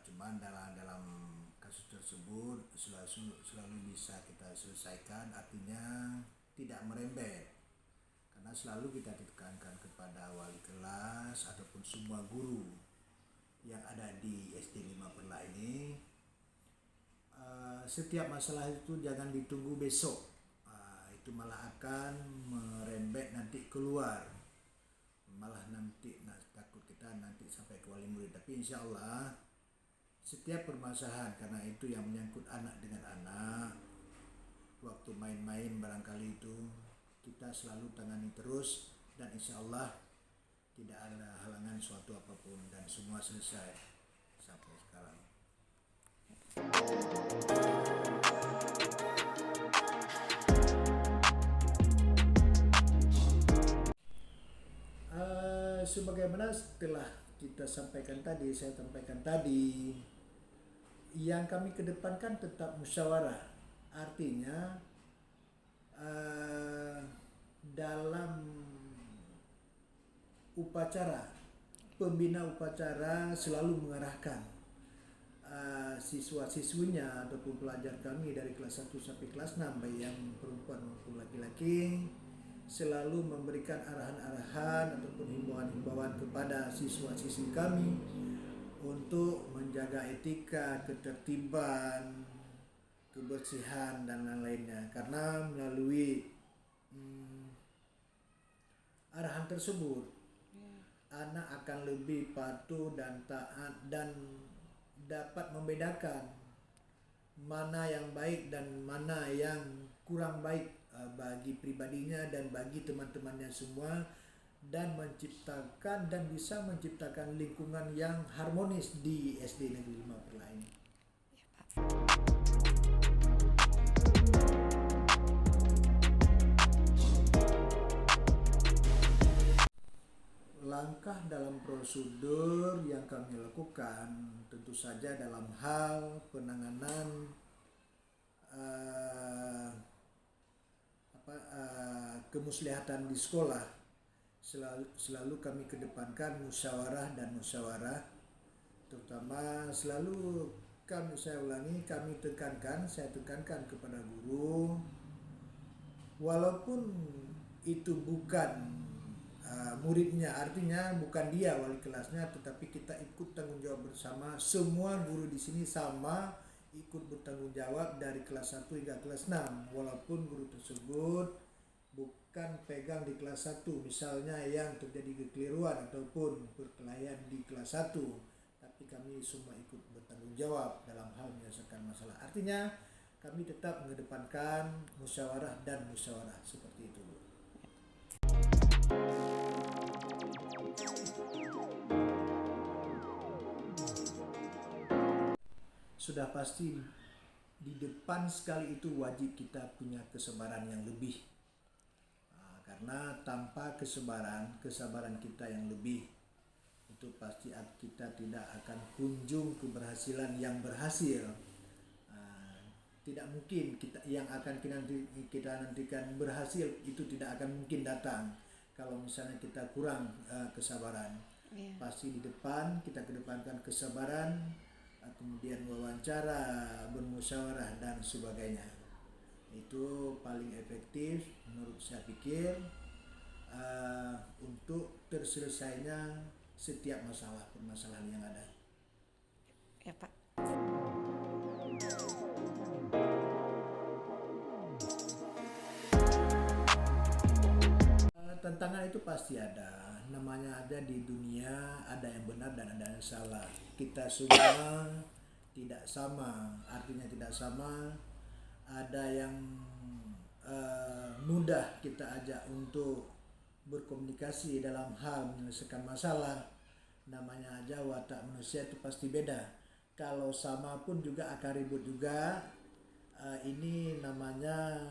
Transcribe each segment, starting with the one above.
cuman dalam kasus tersebut selalu bisa kita selesaikan, artinya tidak merembet, karena selalu kita tekankan kepada wali kelas ataupun semua guru yang ada di SD 5 Perla ini, setiap masalah itu jangan ditunggu besok, itu malah akan merembet nanti keluar, malah nanti takut kita nanti sampai ke wali murid. Tapi insya Allah setiap permasalahan, karena itu yang menyangkut anak dengan anak, waktu main-main barangkali itu kita selalu tangani terus, dan insya Allah tidak ada halangan suatu apapun, dan semua selesai sampai sekarang. Sebagaimana setelah saya sampaikan tadi, yang kami kedepankan tetap musyawarah, artinya dalam upacara, pembina upacara selalu mengarahkan siswa-siswinya ataupun pelajar kami dari kelas 1 sampai kelas 6, baik yang perempuan maupun laki-laki, selalu memberikan arahan-arahan ataupun himbauan-himbauan kepada siswa-siswi kami untuk menjaga etika, ketertiban, kebersihan dan lain-lainnya. Karena melalui arahan tersebut, anak akan lebih patuh dan taat dan dapat membedakan mana yang baik dan mana yang kurang baik bagi pribadinya dan bagi teman-temannya semua, dan menciptakan dan bisa menciptakan lingkungan yang harmonis di SD Negeri 5 Perla ini. Langkah dalam prosedur yang kami lakukan tentu saja dalam hal penanganan kemuslihatan di sekolah, selalu kami kedepankan musyawarah dan musyawarah, terutama selalu kami tekankan kepada guru, walaupun itu bukan muridnya, artinya bukan dia wali kelasnya, tetapi kita ikut tanggung jawab bersama. Semua guru di sini sama ikut bertanggung jawab dari kelas 1 hingga kelas 6, walaupun guru tersebut bukan pegang di kelas 1, misalnya yang terjadi kekeliruan ataupun perkelahian di kelas 1, tapi kami semua ikut bertanggung jawab dalam hal menyelesaikan masalah. Artinya kami tetap mengedepankan musyawarah dan musyawarah, seperti itu. Sudah pasti di depan sekali itu wajib kita punya kesabaran yang lebih, karena tanpa kesabaran kita yang lebih, itu pasti kita tidak akan kunjung keberhasilan yang berhasil. Tidak mungkin yang akan kita nantikan berhasil itu tidak akan mungkin datang kalau misalnya kita kurang kesabaran. Pasti di depan kita kedepankan kesabaran, kemudian wawancara, bermusyawarah dan sebagainya. Itu paling efektif menurut saya pikir untuk terselesainya setiap permasalahan yang ada. Ya Pak. Tantangan itu pasti ada, namanya ada di dunia, ada yang benar dan ada yang salah. Kita semua tidak sama, artinya tidak sama. Ada yang mudah kita ajak untuk berkomunikasi dalam hal menyelesaikan masalah. Namanya aja watak manusia itu pasti beda. Kalau sama pun juga akan ribut juga. Ini namanya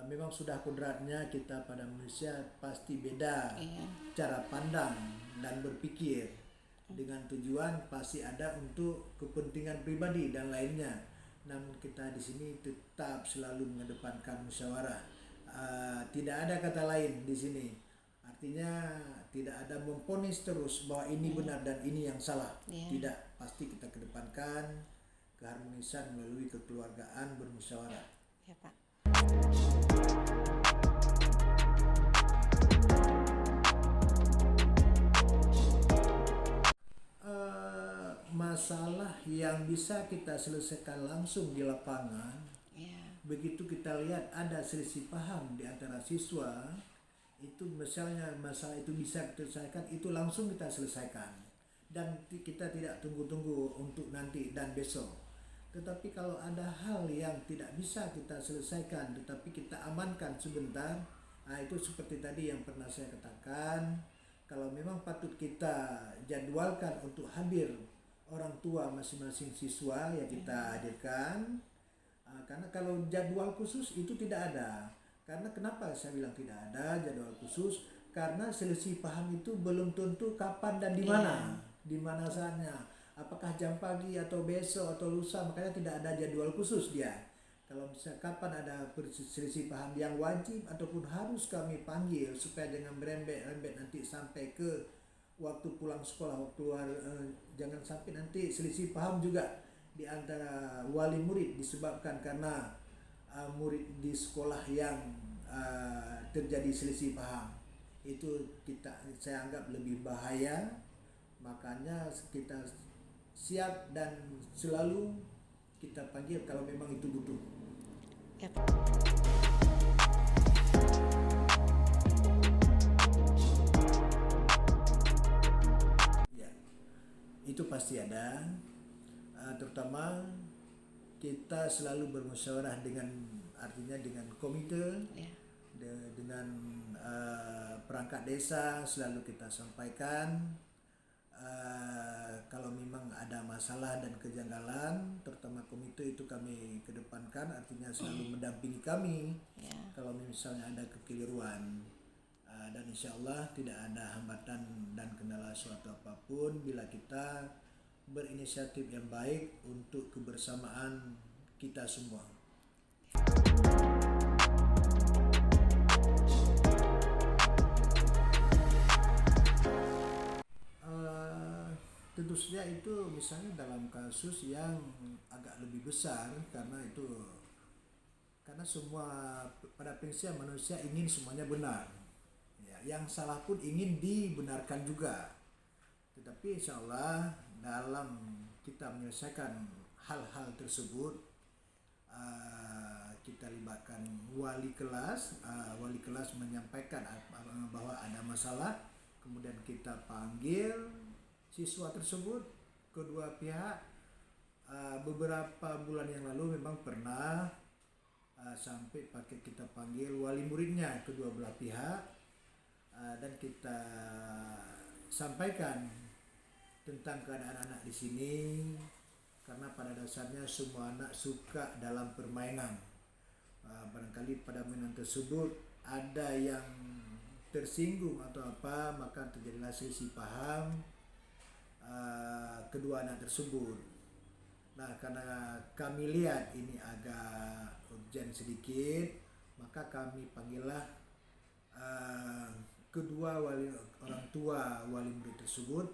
memang sudah kodratnya kita pada manusia pasti beda cara pandang dan berpikir, dengan tujuan pasti ada untuk kepentingan pribadi dan lainnya. Namun kita di sini tetap selalu mengedepankan musyawarah. Tidak ada kata lain di sini. Artinya tidak ada memponis terus bahwa ini benar dan ini yang salah. Iya. Tidak, pasti kita kedepankan keharmonisan melalui kekeluargaan bermusyawarah. Ya, Pak. Masalah yang bisa kita selesaikan langsung di lapangan, Ya. begitu kita lihat ada selisih paham di antara siswa, itu misalnya masalah itu bisa kita selesaikan, itu langsung kita selesaikan dan kita tidak tunggu-tunggu untuk nanti dan besok. Tetapi kalau ada hal yang tidak bisa kita selesaikan tetapi kita amankan sebentar, nah itu seperti tadi yang pernah saya katakan, kalau memang patut kita jadwalkan untuk hadir orang tua masing-masing siswa ya kita hadirkan. Karena kalau jadwal khusus itu tidak ada. Karena kenapa saya bilang tidak ada jadwal khusus? Karena selisih paham itu belum tentu kapan dan di mana, di mana saatnya. Apakah jam pagi atau besok atau lusa, makanya tidak ada jadwal khusus dia. Kalau misalnya kapan ada selisih paham yang wajib ataupun harus kami panggil supaya jangan berembet-rembet nanti sampai ke waktu pulang sekolah, jangan sampai nanti selisih paham juga di antara wali murid disebabkan karena murid di sekolah yang terjadi selisih paham. Itu saya anggap lebih bahaya. Makanya kita siap dan selalu kita panggil kalau memang itu butuh. Ya, Pak. Ya, itu pasti ada. Terutama kita selalu bermusyawarah artinya dengan komite, Ya. dengan perangkat desa, selalu kita sampaikan kalau memang ada masalah dan kejanggalan, terutama komite itu kami kedepankan, artinya selalu mendampingi kami Ya. kalau misalnya ada kekeliruan. Dan insya Allah tidak ada hambatan dan kendala suatu apapun bila kita berinisiatif yang baik untuk kebersamaan kita semua. Tentu saja itu misalnya dalam kasus yang agak lebih besar, karena semua pada prinsipnya manusia ingin semuanya benar. Ya, yang salah pun ingin dibenarkan juga. Tetapi insya Allah dalam kita menyelesaikan hal-hal tersebut, kita libatkan wali kelas menyampaikan bahwa ada masalah, kemudian kita panggil siswa tersebut, kedua pihak. Beberapa bulan yang lalu memang pernah sampai kita panggil wali muridnya kedua belah pihak, dan kita sampaikan tentang keadaan anak di sini, karena pada dasarnya semua anak suka dalam permainan. Barangkali pada mainan tersebut ada yang tersinggung atau apa, maka terjadilah selisih paham kedua anak tersebut. Nah, karena kami lihat ini agak urgent sedikit, maka kami panggillah kedua orang tua wali murid tersebut,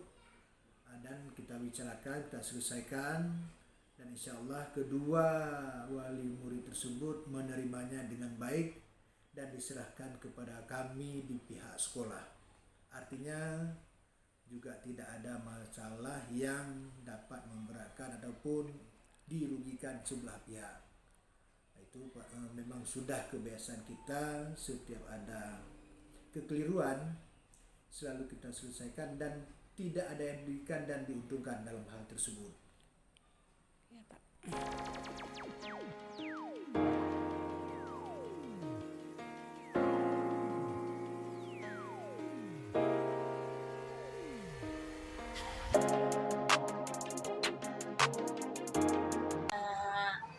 dan kita bicarakan, kita selesaikan, dan insya Allah kedua wali murid tersebut menerimanya dengan baik dan diserahkan kepada kami di pihak sekolah. Artinya juga tidak ada masalah yang dapat memberatkan ataupun dirugikan sebelah pihak. Itu memang sudah kebiasaan kita, setiap ada kekeliruan selalu kita selesaikan dan tidak ada yang dirugikan dan diuntungkan dalam hal tersebut. Ya, Pak.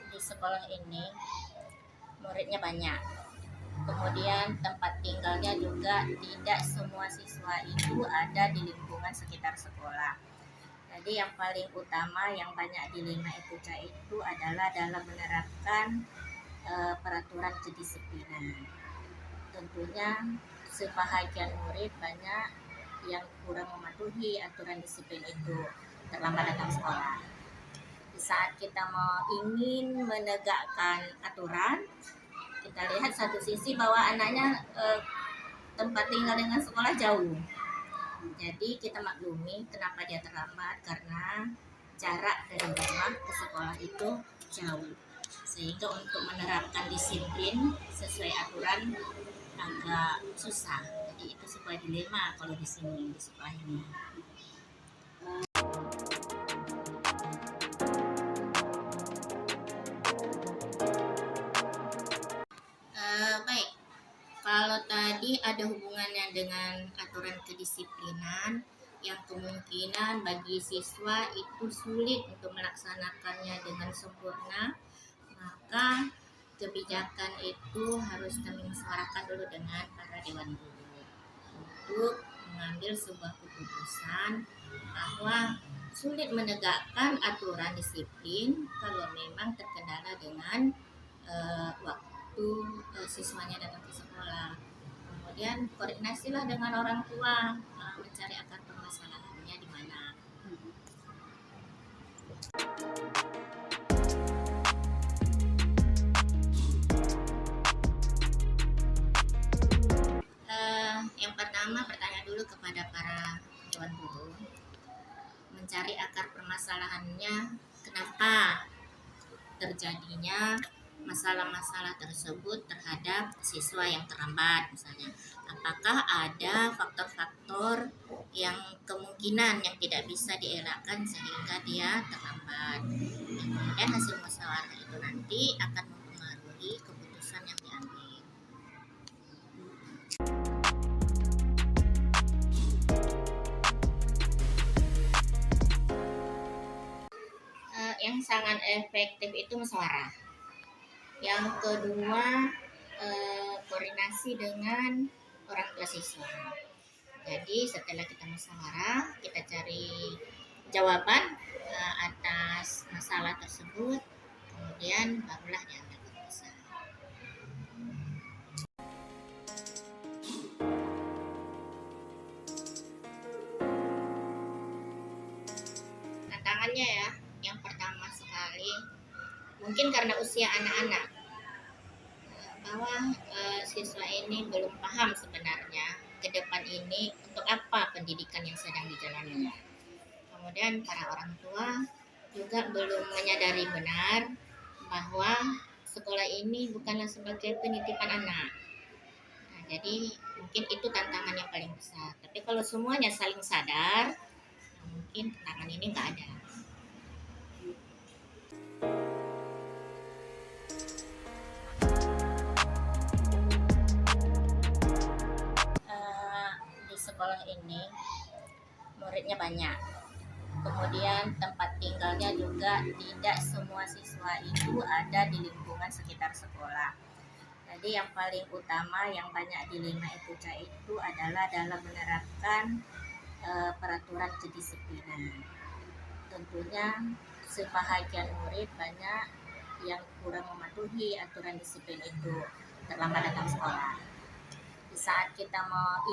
Di sekolah ini muridnya banyak, kemudian tempat tinggalnya juga tidak semua siswa itu ada di lingkungan sekitar sekolah. Jadi yang paling utama yang banyak dilema etika itu adalah dalam menerapkan peraturan kedisiplinan. Tentunya sebahagian murid banyak yang kurang mematuhi aturan disiplin itu, terlambat datang sekolah. Di saat kita ingin menegakkan aturan, kita lihat satu sisi bahwa anaknya tempat tinggal dengan sekolah jauh. Jadi kita maklumi kenapa dia terlambat, karena jarak dari rumah ke sekolah itu jauh. Sehingga untuk menerapkan disiplin sesuai aturan agak susah. Jadi itu sebuah dilema kalau di sini, di sekolah ini. Baik, kalau tadi ada hubungannya dengan aturan kedisiplinan yang kemungkinan bagi siswa itu sulit untuk melaksanakannya dengan sempurna, maka kebijakan itu harus kami musyawarahkan dulu dengan para dewan guru untuk mengambil sebuah keputusan bahwa sulit menegakkan aturan disiplin kalau memang terkendala dengan waktu siswanya datang ke sekolah. Kemudian koordinasilah dengan orang tua, mencari akar permasalahannya di mana. Yang pertama, bertanya dulu kepada para dewan guru, mencari akar permasalahannya, kenapa terjadinya masalah-masalah tersebut terhadap siswa yang terlambat misalnya. Apakah ada faktor-faktor yang kemungkinan yang tidak bisa dielakkan sehingga dia terlambat. Dan kemudian hasil musyawarah itu nanti akan mempengaruhi keputusan yang diambil. Yang sangat efektif itu musyawarah. Yang kedua, koordinasi dengan orang tua siswa. Jadi setelah kita musyawarah, kita cari jawaban atas masalah tersebut, kemudian barulah diambil keputusan. Tantangannya ya, yang pertama sekali mungkin karena usia anak-anak, bahwa siswa ini belum paham sebenarnya ke depan ini untuk apa pendidikan yang sedang dijalani. Kemudian para orang tua juga belum menyadari benar bahwa sekolah ini bukanlah sebagai penitipan anak. Nah, jadi mungkin itu tantangan yang paling besar. Tapi kalau semuanya saling sadar, mungkin tantangan ini nggak ada. Sekolah ini muridnya banyak, kemudian tempat tinggalnya juga tidak semua siswa itu ada di lingkungan sekitar sekolah. Jadi yang paling utama yang banyak dilema itu adalah dalam menerapkan peraturan kedisiplinan. Tentunya sebahagian murid banyak yang kurang mematuhi aturan disiplin itu, terlambat datang sekolah. Saat kita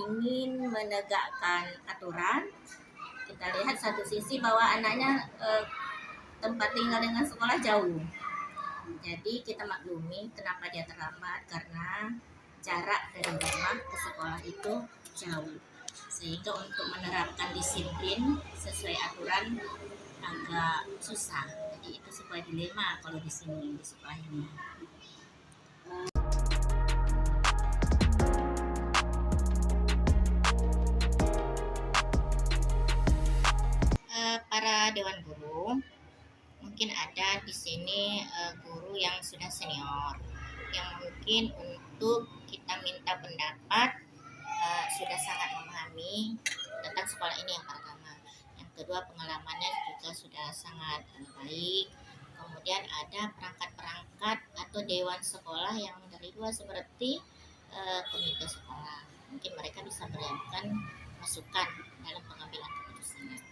ingin menegakkan aturan, kita lihat satu sisi bahwa anaknya tempat tinggal dengan sekolah jauh. Jadi kita maklumi kenapa dia terlambat, karena jarak dari rumah ke sekolah itu jauh. Sehingga untuk menerapkan disiplin sesuai aturan agak susah. Jadi itu sebuah dilema kalau di sini, di sekolah ini. Para dewan guru, mungkin ada di sini guru yang sudah senior, yang mungkin untuk kita minta pendapat sudah sangat memahami tentang sekolah ini yang pertama. Yang kedua, pengalamannya juga sudah sangat baik. Kemudian ada perangkat-perangkat atau dewan sekolah yang dari luar seperti komite sekolah. Mungkin mereka bisa memberikan masukan dalam pengambilan keputusan.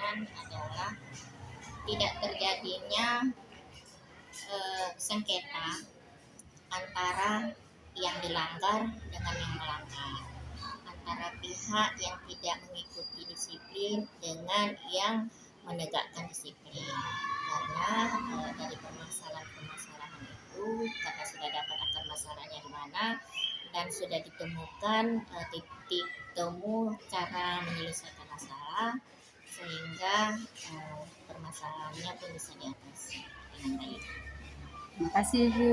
kemudian adalah tidak terjadinya sengketa antara yang dilanggar dengan yang melanggar, antara pihak yang tidak mengikuti disiplin dengan yang menegakkan disiplin. Karena dari permasalahan-permasalahan itu, karena sudah dapat akar masalahnya di mana dan sudah ditemukan titik temu cara menyelesaikan masalah, sehingga permasalahannya pun bisa diatasi dengan baik. Terima kasih Bu.